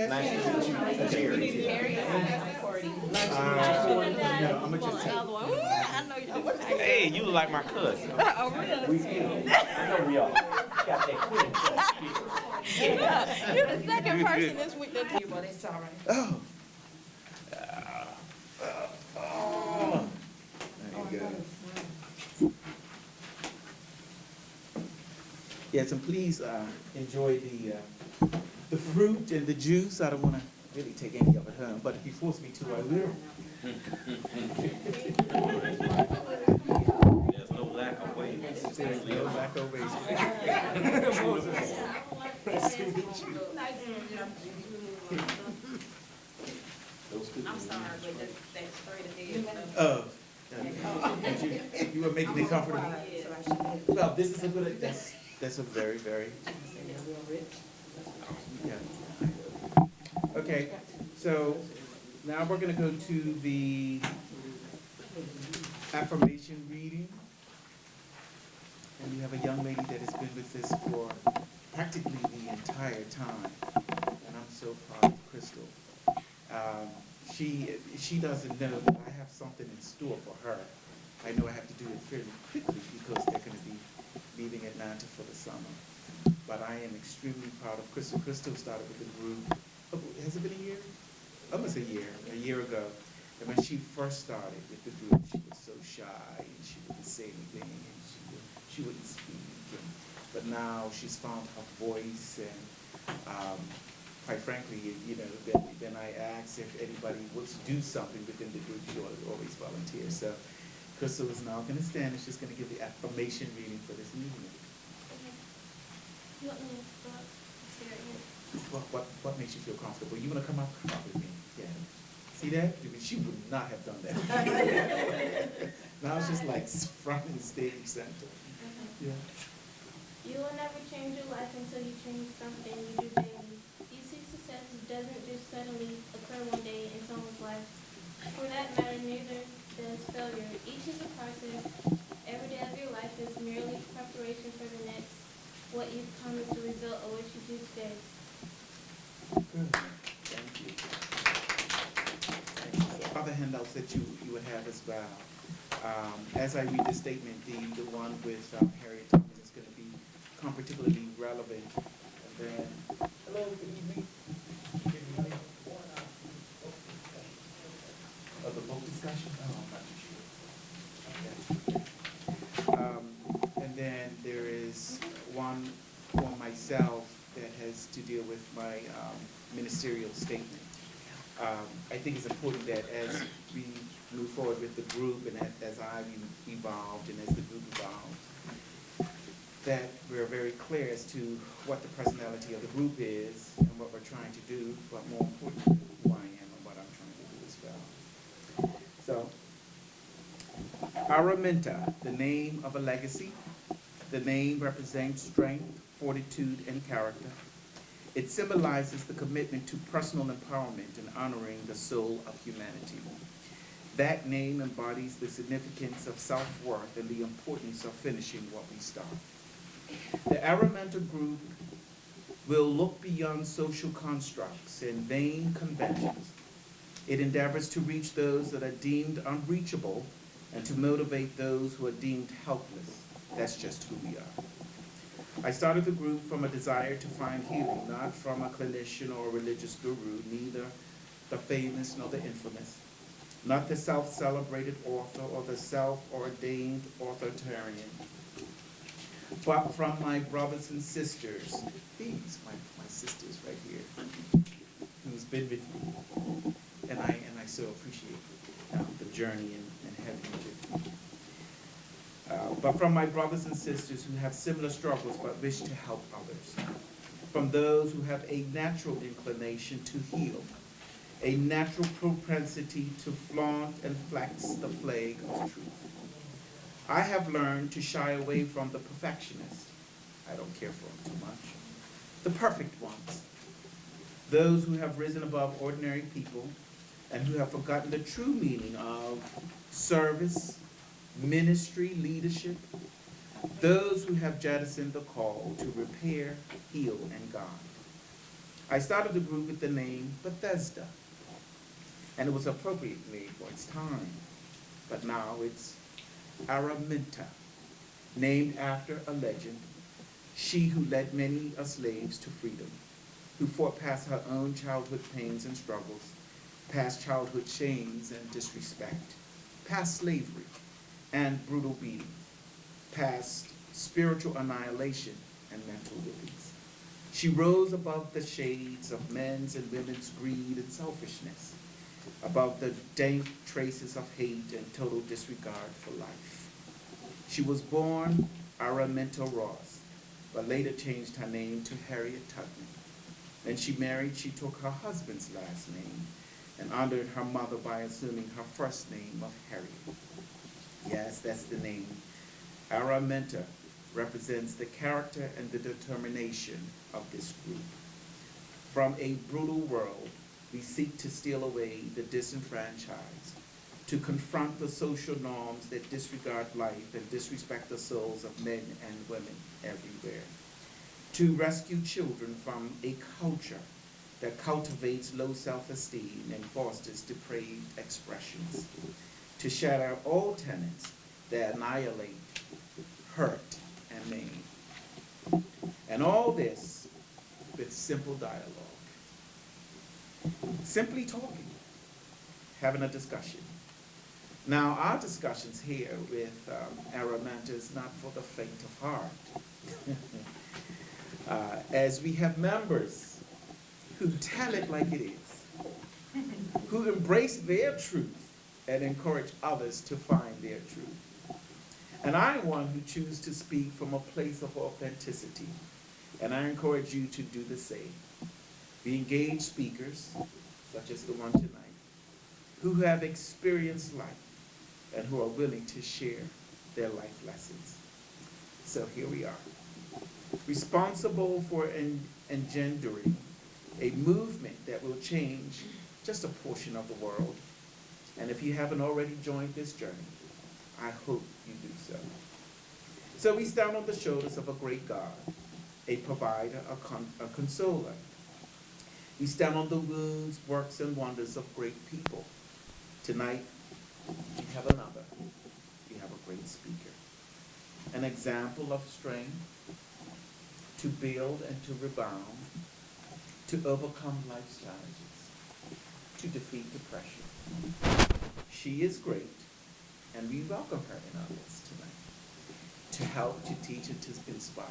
Nice to meet you. Terry. No, I'm gonna just say. Hey, you look like my cousin. Oh, really? I know we all got that queen. Yeah, you're the second person this week that you, but it's all right. Oh. Oh. There you go. Yes, and please enjoy the fruit and the juice. I don't want to really take any of it home, but if you force me to, I will. There's no lack of ways. There's no lack of ways. I'm sorry, but that's straight ahead. Oh. You were making it comfortable? Well, this is a good, that's a very, very, yeah. Okay, so now we're going to go to the affirmation reading. And we have a young lady that has been with us for practically the entire time. And I'm so proud of Crystal. She doesn't know that I have something in store for her. I know I have to do it fairly quickly because they're going to be leaving Atlanta for the summer. But I am extremely proud of Crystal. Crystal started with the group, has it been a year? Almost a year ago. And when she first started with the group, she was so shy and she wouldn't say anything and she wouldn't speak. But now she's found her voice and quite frankly, then I asked if anybody would do something within the group. She always volunteer. So Crystal is now going to stand and she's going to give the affirmation reading for this evening. You want me to start? What makes you feel comfortable? You want to come up with me? Yeah. See that? She would not have done that. Now it's just like front and stage center. Yeah. You will never change your life until you change something you do daily. You see, success doesn't just suddenly occur one day in someone's life. For that matter, neither does failure. Each is a process. Every day of your life is merely preparation for the next. What you become is the result of what you do today. Good. Thank you. Other handouts that you would have as well. As I read the statement, the one with Harriet Tubman is going to become particularly relevant. And then, hello, good evening. The book discussion? Oh, I'm not too sure. Okay. And then there is one for myself that has to deal with my ministerial statement. I think it's important that as we move forward with the group and as I've evolved and as the group evolves, that we're very clear as to what the personality of the group is and what we're trying to do, but more importantly, who I am and what I'm trying to do as well. So, Araminta, the name of a legacy. The name represents strength, fortitude, and character. It symbolizes the commitment to personal empowerment and honoring the soul of humanity. That name embodies the significance of self-worth and the importance of finishing what we start. The Araminta group will look beyond social constructs and vain conventions. It endeavors to reach those that are deemed unreachable and to motivate those who are deemed helpless. That's just who we are. I started the group from a desire to find healing, not from a clinician or a religious guru, neither the famous nor the infamous, not the self-celebrated author or the self-ordained authoritarian, but from my brothers and sisters, these, my sisters right here, who's been with me, and I so appreciate the journey and having you with me. But from my brothers and sisters who have similar struggles but wish to help others. From those who have a natural inclination to heal, a natural propensity to flaunt and flex the flag of truth. I have learned to shy away from the perfectionists. I don't care for them too much. The perfect ones. Those who have risen above ordinary people and who have forgotten the true meaning of service, ministry, leadership. those who have jettisoned the call to repair, heal, and guide. I started the group with the name Bethesda, and it was appropriately for its time, but now it's Araminta, named after a legend, she who led many a slaves to freedom, who fought past her own childhood pains and struggles, past childhood shames and disrespect, past slavery and brutal beating, past spiritual annihilation and mental whippings. She rose above the shades of men's and women's greed and selfishness, above the dank traces of hate and total disregard for life. She was born Araminta Ross, but later changed her name to Harriet Tubman. When she married, she took her husband's last name and honored her mother by assuming her first name of Harriet. Yes, that's the name. Araminta represents the character and the determination of this group. From a brutal world, we seek to steal away the disenfranchised, to confront the social norms that disregard life and disrespect the souls of men and women everywhere, to rescue children from a culture that cultivates low self-esteem and fosters depraved expressions, to shatter all tenets that annihilate, hurt, and maim. And all this with simple dialogue. Simply talking, having a discussion. Now, our discussions here with Araminta is not for the faint of heart. As we have members who tell it like it is, who embrace their truth and encourage others to find their truth. And I'm one who chooses to speak from a place of authenticity, and I encourage you to do the same. Be engaged speakers, such as the one tonight, who have experienced life and who are willing to share their life lessons. So here we are, responsible for engendering a movement that will change just a portion of the world. And if you haven't already joined this journey, I hope you do so. So we stand on the shoulders of a great God, a provider, a consoler. We stand on the wounds, works, and wonders of great people. Tonight, we have another. We have a great speaker. An example of strength to build and to rebound, to overcome life's challenges, to defeat depression. She is great, and we welcome her in our midst tonight to help, to teach, and to inspire.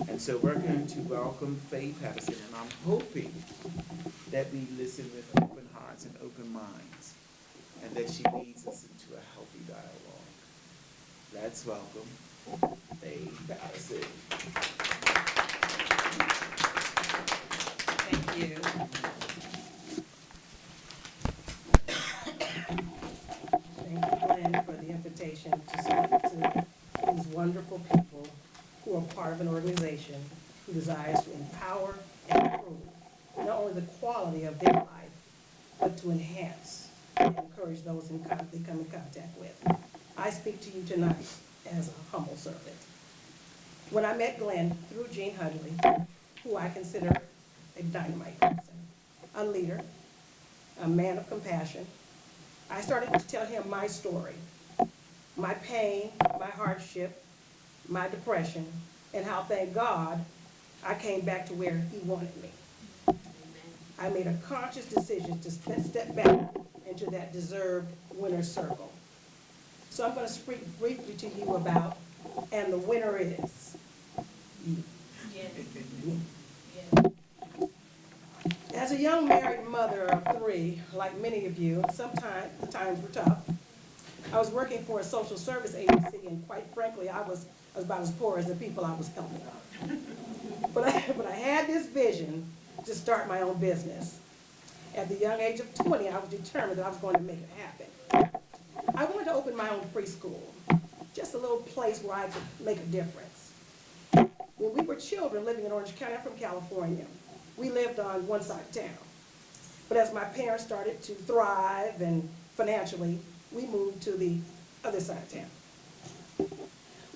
And so we're going to welcome Faye Paterson, and I'm hoping that we listen with open hearts and open minds, and that she leads us into a healthy dialogue. Let's welcome Faye Paterson. Thank you. Thank you, Glenn, for the invitation to speak to these wonderful people who are part of an organization who desires to empower and improve not only the quality of their life, but to enhance and encourage those they come in contact with. I speak to you tonight as a humble servant. When I met Glenn through Gene Hudley, who I consider a dynamite person, a leader, a man of compassion, I started to tell him my story, my pain, my hardship, my depression, and how, thank God, I came back to where he wanted me. I made a conscious decision to step back into that deserved winner's circle. So I'm going to speak briefly to you about, and the winner is you. Yes. Me. As a young married mother of 3, like many of you, sometimes the times were tough. I was working for a social service agency, and quite frankly, I was about as poor as the people I was helping. But I had this vision to start my own business. At the young age of 20, I was determined that I was going to make it happen. I wanted to open my own preschool, just a little place where I could make a difference. When we were children living in Orange County, I'm from California, we lived on one side of town. But as my parents started to thrive and financially, we moved to the other side of town.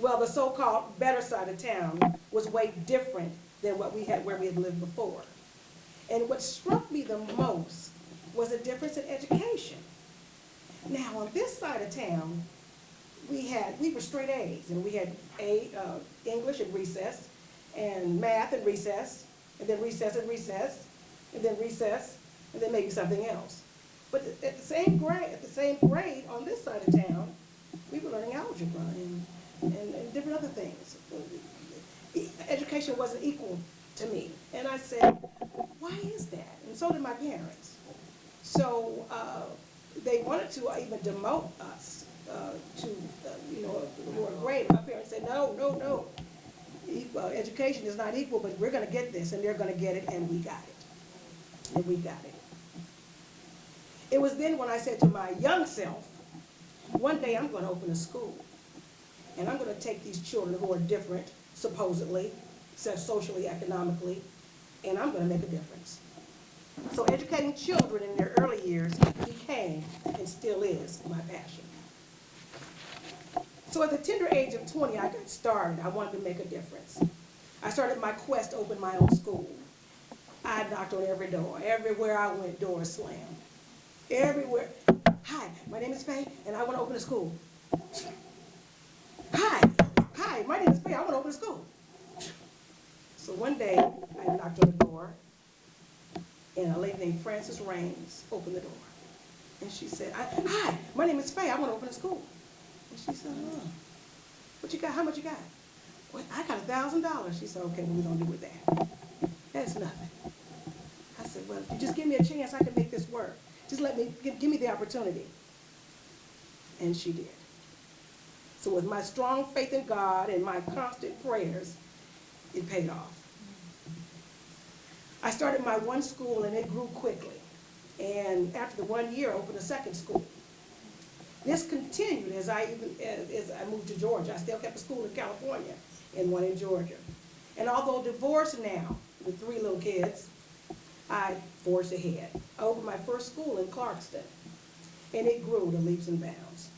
Well, the so-called better side of town was way different than what we had, where we had lived before. And what struck me the most was a difference in education. Now, on this side of town, we were straight A's, and we had English at recess, and math at recess, and then recess at recess, and then recess, and then maybe something else. But at the same grade on this side of town, we were learning algebra and different other things. Education wasn't equal to me. And I said, why is that? And so did my parents. So they wanted to even demote us to a lower grade. My parents said, no, no, no. Education is not equal, but we're going to get this, and they're going to get it, and we got it. And we got it. It was then when I said to my young self, one day I'm going to open a school, and I'm going to take these children who are different, supposedly, socially, economically, and I'm going to make a difference. So educating children in their early years became, and still is, my passion. So at the tender age of 20, I got started. I wanted to make a difference. I started my quest to open my own school. I knocked on every door. Everywhere I went, doors slammed. Everywhere. Hi, my name is Faye, and I want to open a school. Hi, my name is Faye, I want to open a school. So one day, I knocked on the door, and a lady named Frances Raines opened the door. And she said, hi, my name is Faye, I want to open a school. And she said, oh, what you got, how much you got? Well, I got $1,000. She said, okay, what are we going to do with that? That's nothing. I said, well, if you just give me a chance, I can make this work. Just give me the opportunity. And she did. So with my strong faith in God and my constant prayers, it paid off. I started my one school, and it grew quickly. And after the 1 year, I opened a second school. This continued as I moved to Georgia. I still kept a school in California and one in Georgia. And although divorced now with 3 little kids, I forged ahead. I opened my first school in Clarkston, and it grew to leaps and bounds.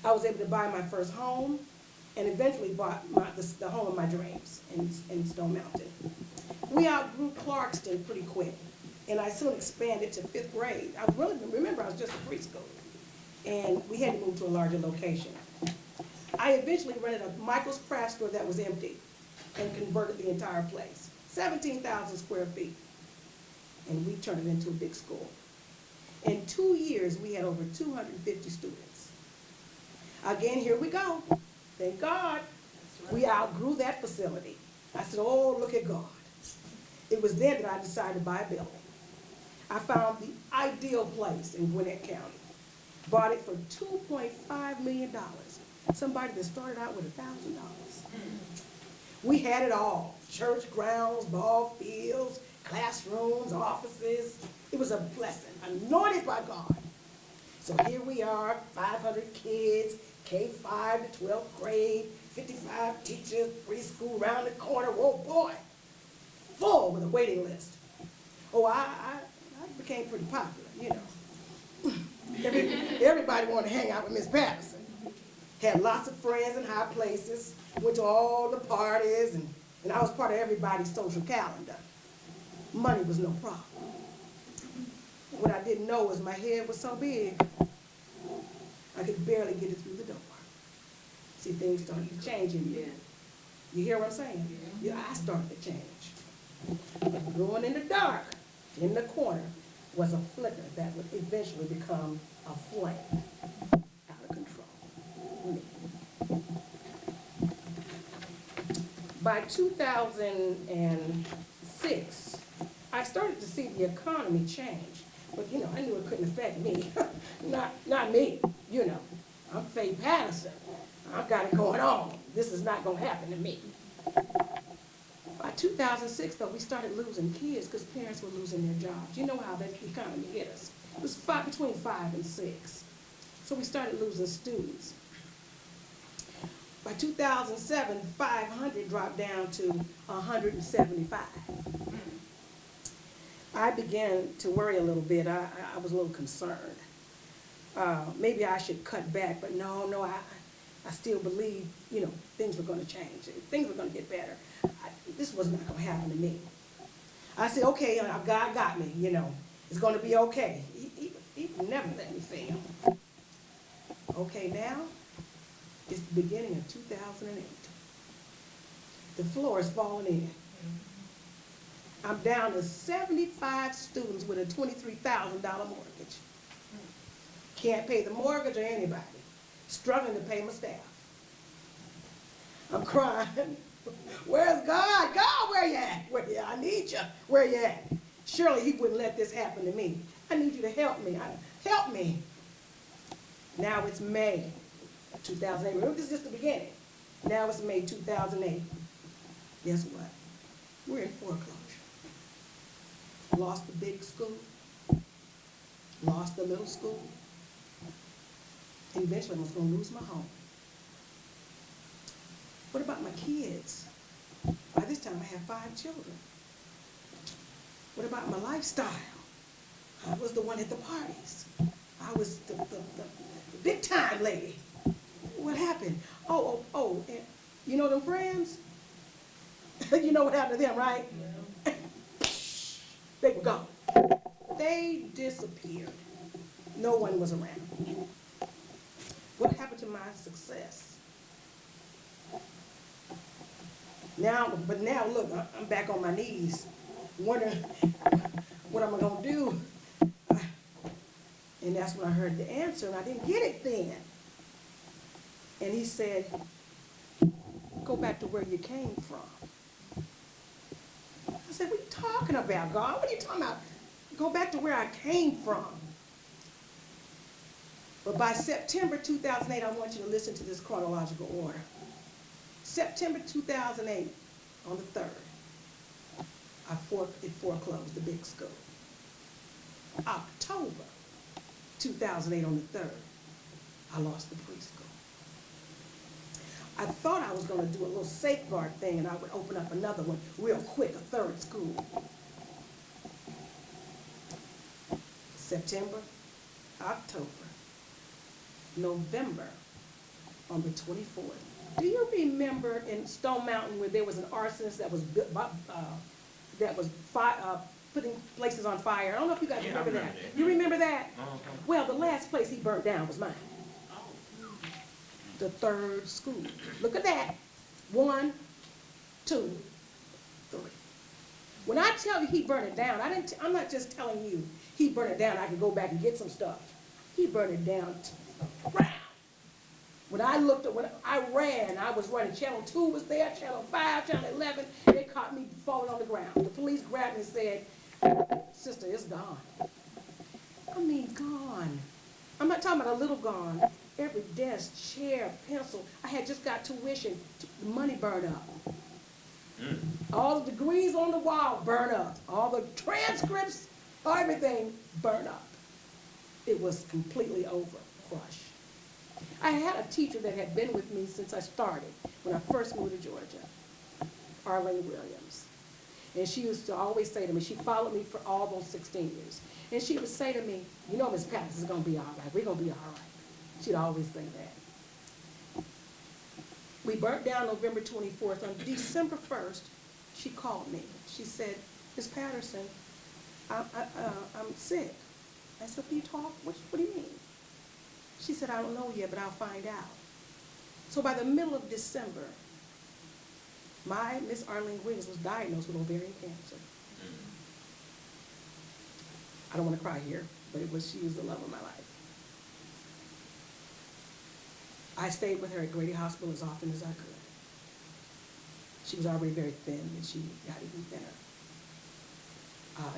I was able to buy my first home, and eventually bought the home of my dreams in Stone Mountain. We outgrew Clarkston pretty quick, and I soon expanded to 5th grade. Remember, I was just a preschool, and we had to move to a larger location. I eventually rented a Michael's craft store that was empty and converted the entire place, 17,000 square feet. And we turned it into a big school. In 2 years, we had over 250 students. Again, here we go. Thank God. We outgrew that facility. I said, oh, look at God. It was then that I decided to buy a building. I found the ideal place in Gwinnett County. Bought it for $2.5 million. Somebody that started out with $1,000. We had it all. Church grounds, ball fields, classrooms, offices. It was a blessing, anointed by God. So here we are, 500 kids, K-5 to 12th grade, 55 teachers, preschool around the corner. Whoa, boy, full with a waiting list. Oh, I became pretty popular, you know. Everybody wanted to hang out with Miss Paterson. Had lots of friends in high places, went to all the parties, and I was part of everybody's social calendar. Money was no problem. What I didn't know was my head was so big, I could barely get it through the door. See, things started to change in me. You hear what I'm saying? Yeah, I started to change. But going in the dark, in the corner, was a flicker that would eventually become a flame. Out of control. Me. By 2006, I started to see the economy change. But, you know, I knew it couldn't affect me. not me, you know. I'm Faye Paterson. I've got it going on. This is not going to happen to me. By 2006, though, we started losing kids because parents were losing their jobs. You know how that economy hit us. It was between 5 and 6. So we started losing students. By 2007, 500 dropped down to 175. I began to worry a little bit. I was a little concerned. Maybe I should cut back, but no, I still believed, things were gonna change, things were gonna get better. This was not gonna happen to me. I said, okay, God got me, it's gonna be okay. He never let me fail. Okay, now, it's the beginning of 2008. The floor is falling in. I'm down to 75 students with a $23,000 mortgage. Can't pay the mortgage or anybody. Struggling to pay my staff. I'm crying. Where's God? God, where you at? Where you at? I need you. Where you at? Surely he wouldn't let this happen to me. I need you to help me. Help me. Now it's May 2008. Remember, this is just the beginning. Now it's May 2008. Guess what? We're in foreclosure. Lost the big school. Lost the little school. And eventually I was going to lose my home. What about my kids? By this time I have 5 children. What about my lifestyle? I was the one at the parties. I was the big time lady. What happened? And you know them friends? You know what happened to them, right? Yeah. They were gone. They disappeared. No one was around. What happened to my success? Now look, I'm back on my knees, wondering what am I gonna do? And that's when I heard the answer, and I didn't get it then. And he said, go back to where you came from. I said, what are you talking about, God? What are you talking about? Go back to where I came from. But by September 2008, I want you to listen to this chronological order. September 2008, on the 3rd, it foreclosed the big school. October 2008, on the 3rd, I lost the preschool. I thought I was going to do a little safeguard thing and I would open up another one real quick, a 3rd school. September, October, November, on the 24th. Do you remember in Stone Mountain where there was an arsonist that was putting places on fire? I don't know if you guys remember that. You remember that? Well, the last place he burnt down was mine. The 3rd school. Look at that. 1, 2, 3. When I tell you he burned it down, I'm not just telling you he burned it down, I can go back and get some stuff. He burned it down to the ground. When I ran, I was running. Channel 2 was there, Channel 5, Channel 11. They caught me falling on the ground. The police grabbed me and said, sister, it's gone. I mean, gone. I'm not talking about a little gone. Every desk, chair, pencil. I had just got tuition. The money burned up. All the degrees on the wall burned up. All the transcripts, everything burned up. It was completely over, crushed. I had a teacher that had been with me since I started, when I first moved to Georgia, Arlene Williams. And she used to always say to me, she followed me for almost 16 years. And she would say to me, you know, Miss Paterson is going to be all right. We're going to be all right. She'd always say that. We burnt down November 24th. On December 1st, she called me. She said, Miss Paterson, I'm sick. I said, can you talk? What do you mean? She said, I don't know yet, but I'll find out. So by the middle of December, my Miss Arlene Williams was diagnosed with ovarian cancer. I don't want to cry here, but she was the love of my life. I stayed with her at Grady Hospital as often as I could. She was already very thin, and she got even thinner.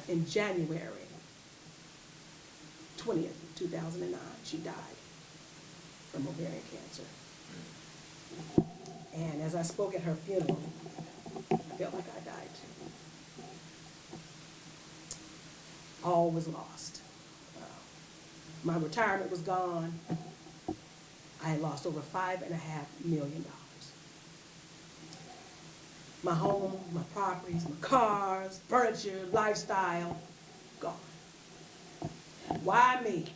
In January 20th, 2009, she died from ovarian cancer. And as I spoke at her funeral, I felt like I died too. All was lost. My retirement was gone. I had lost over $5.5 million. My home, my properties, my cars, furniture, lifestyle, gone. Why me?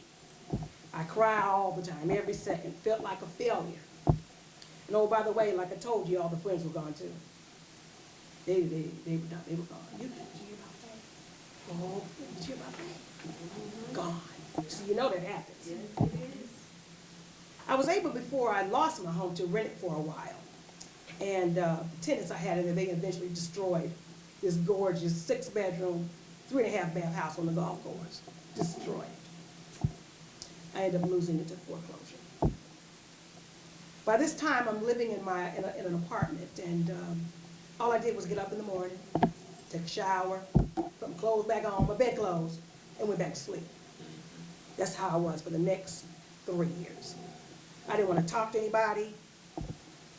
I cry all the time, every second. Felt like a failure. And oh, by the way, like I told you, all the friends were gone too. They were done. They were gone. You hear about that? Oh, did you hear about that? Gone. So you know that happens. Yes, it is. I was able, before I lost my home, to rent it for a while. And the tenants I had in there, they eventually destroyed this gorgeous 6-bedroom, 3.5-bath house on the golf course. Destroyed it. I ended up losing it to foreclosure. By this time, I'm living in an apartment, and all I did was get up in the morning, take a shower, put my clothes back on, my bedclothes, and went back to sleep. That's how I was for the next 3 years. I didn't want to talk to anybody.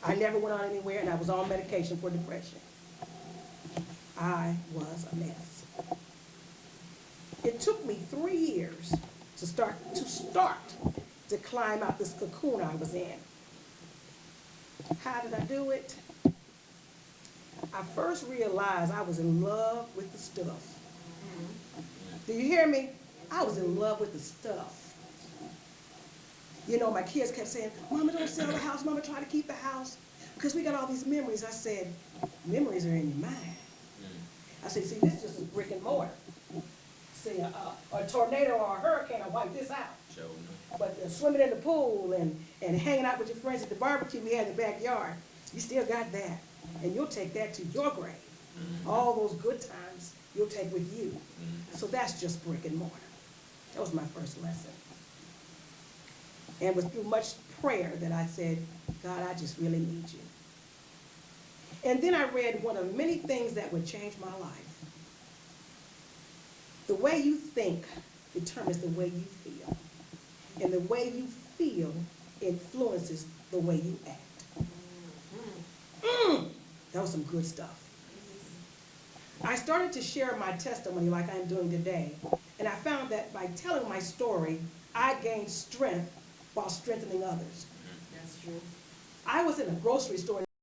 I never went on anywhere, and I was on medication for depression. I was a mess. It took me 3 years to start to climb out this cocoon I was in. How did I do it? I first realized I was in love with the stuff. Do you hear me? I was in love with the stuff. You know, my kids kept saying, Mama, don't sell the house. Mama, try to keep the house. Because we got all these memories. I said, memories are in your mind. I said, see, this just is brick and mortar. See, a tornado or a hurricane will wipe this out. Sure. But swimming in the pool and hanging out with your friends at the barbecue we had in the backyard, you still got that. And you'll take that to your grave. All those good times you'll take with you. So that's just brick and mortar. That was my first lesson. And it was through much prayer that I said, God, I just really need you. And then I read one of many things that would change my life. The way you think determines the way you feel. And the way you feel influences the way you act. That was some good stuff. I started to share my testimony like I'm doing today. And I found that by telling my story, I gained strength while strengthening others. That's true. I was in a grocery store